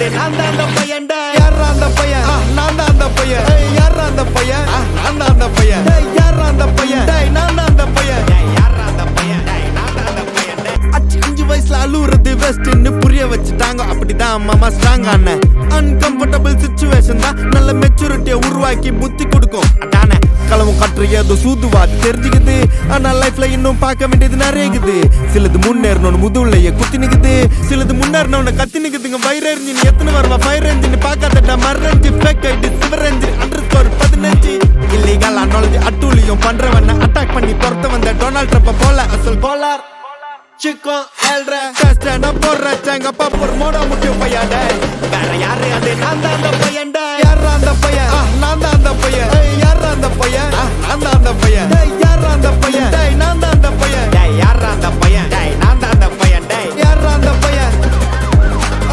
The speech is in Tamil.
அது நான் தான் அந்த பையன்டா. யாரா அந்த பையன்? நான் தான் அந்த பையன். யாரா அந்த பையன்? நான் தான் அந்த பையன். யாரா அந்த பையன்? நான் தான் அந்த பையன். யாரா அந்த பையன்? நான் தான் அந்த பையன். 5 வயசுல அழுவுறது வெஸ்ட்னு புரிய வச்சுட்டாங்க. அப்படிதான் மாமா ஸ்ட்ராங் ஆன அன்கம்ஃபர்டபிள் சிச்சுவேஷன் தான் நல்ல மெச்சூரிட்டியை உருவாக்கி புத்தி கொடுக்கும். அதானே களவும் கற்று ஏதோ சூதுவாது தெரிஞ்சுக்குது. ஆனா லைஃப்ல இன்னும் பார்க்க வேண்டியது நிறைய இருக்குது. சிலது முன்னேறணும் முதுகுலையே குத்தி நிக்குது, சிலது முன்னேறணும் கத்தி நிக்குதுங்க. ஃபயர் என்ஜின் எத்தனை வருவா ஃபயர் என்ஜின் பார்க்காதட்டா மறந்து ஃபேக் ஐடி சிவர் என்ஜின் அண்டர்ஸ்கோர் 15 இல்லீகல் அனாலஜி அட்டூழியம் பண்றவன அட்டாக் பண்ணி பொறுத்த வந்த டொனால்ட் ட்ரம்ப் போல அசல் கோலார் சிக்கம் ஏழ்ற கஷ்டம் போடுற சாங்க பாப்பர் மோட முக்கிய பையன். வேற யாரு? அது நான் தான் அந்த பையன்டா.